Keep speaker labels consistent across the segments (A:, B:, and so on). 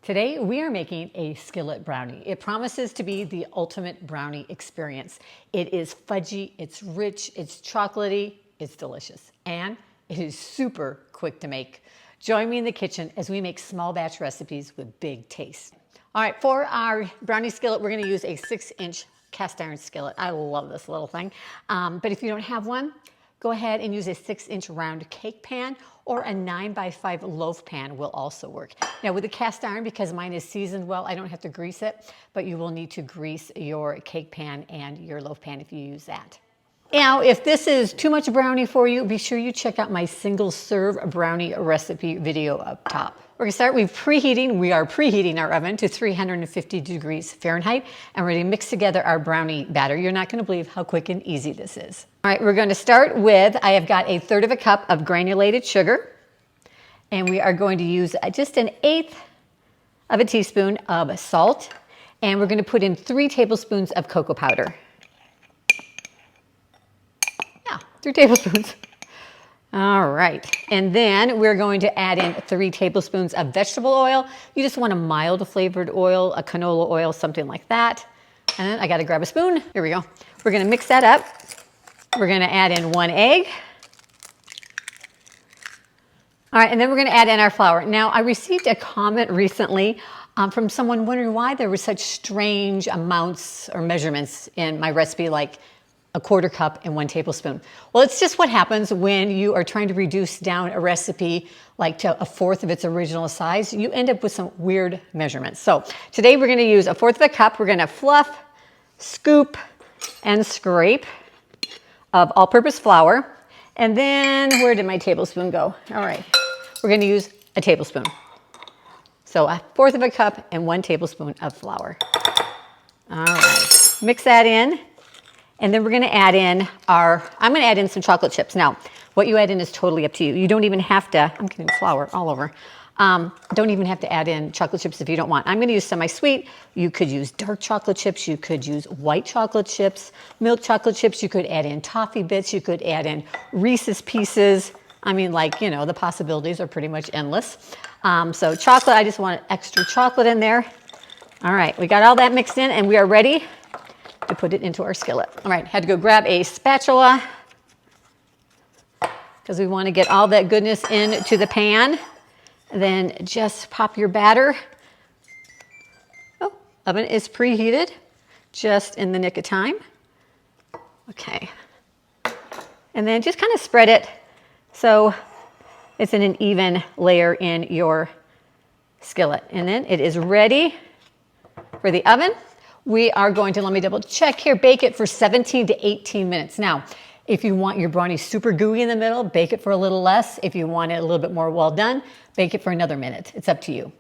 A: Today we are making a skillet brownie. It promises to be the ultimate brownie experience. It is fudgy, it's rich, it's chocolatey, it's delicious, and it is super quick to make. Join me in the kitchen as we make small batch recipes with big taste. All right, for our brownie skillet, we're gonna use a 6-inch cast iron skillet. I love this little thing. But if you don't have one, go ahead and use a 6-inch round cake pan, or a 9x5 loaf pan will also work. Now with the cast iron, because mine is seasoned well, I don't have to grease it, but you will need to grease your cake pan and your loaf pan if you use that. Now, if this is too much brownie for you, be sure you check out my single serve brownie recipe video up top. We're gonna start with preheating. We are preheating our oven to 350 degrees Fahrenheit, and we're gonna mix together our brownie batter. You're not gonna believe how quick and easy this is. All right, we're gonna start with, I have got 1/3 cup of granulated sugar, and we are going to use just 1/8 teaspoon of salt, and we're gonna put in 3 tablespoons of cocoa powder. 3 tablespoons. All right, and then we're going to add in 3 tablespoons of vegetable oil. You just want a mild flavored oil, a canola oil, something like that. And then I gotta grab a spoon. Here we go. We're gonna mix that up. We're gonna add in 1 egg. All right, and then we're gonna add in our flour. Now, I received a comment recently from someone wondering why there were such strange amounts or measurements in my recipe, like 1/4 cup and 1 tablespoon. Well, it's just what happens when you are trying to reduce down a recipe like to 1/4 of its original size. You end up with some weird measurements. So today we're gonna use 1/4 cup. We're gonna fluff, scoop, and scrape of all-purpose flour. And then, where did my tablespoon go? All right, we're gonna use a tablespoon. So 1/4 cup and 1 tablespoon of flour. All right, mix that in. And then we're gonna add in I'm gonna add in some chocolate chips. Now, what you add in is totally up to you. You don't even have to, I'm getting flour all over. Don't even have to add in chocolate chips if you don't want. I'm gonna use semi-sweet. You could use dark chocolate chips. You could use white chocolate chips, milk chocolate chips. You could add in toffee bits. You could add in Reese's Pieces. I mean, like, you know, the possibilities are pretty much endless. So chocolate, I just want extra chocolate in there. All right, we got all that mixed in and we are ready to put it into our skillet. All right, had to go grab a spatula because we want to get all that goodness into the pan. And then just pop your batter. Oh, oven is preheated, just in the nick of time. Okay. And then just kind of spread it so it's in an even layer in your skillet. And then it is ready for the oven. We are going to, let me double check here, bake it for 17 to 18 minutes. Now, if you want your brownie super gooey in the middle, bake it for a little less. If you want it a little bit more well done, bake it for another minute. It's up to you.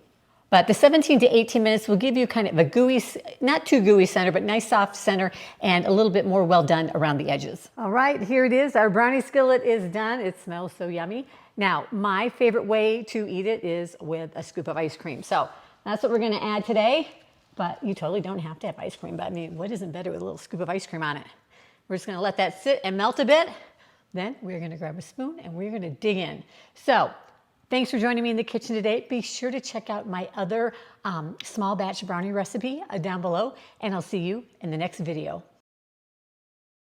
A: But the 17 to 18 minutes will give you kind of a gooey, not too gooey center, but nice soft center and a little bit more well done around the edges. All right, here it is. Our brownie skillet is done. It smells so yummy. Now, my favorite way to eat it is with a scoop of ice cream. So that's what we're gonna add today. But you totally don't have to have ice cream. But I mean, what isn't better with a little scoop of ice cream on it? We're just gonna let that sit and melt a bit. Then we're gonna grab a spoon and we're gonna dig in. So thanks for joining me in the kitchen today. Be sure to check out my other small batch brownie recipe down below, and I'll see you in the next video.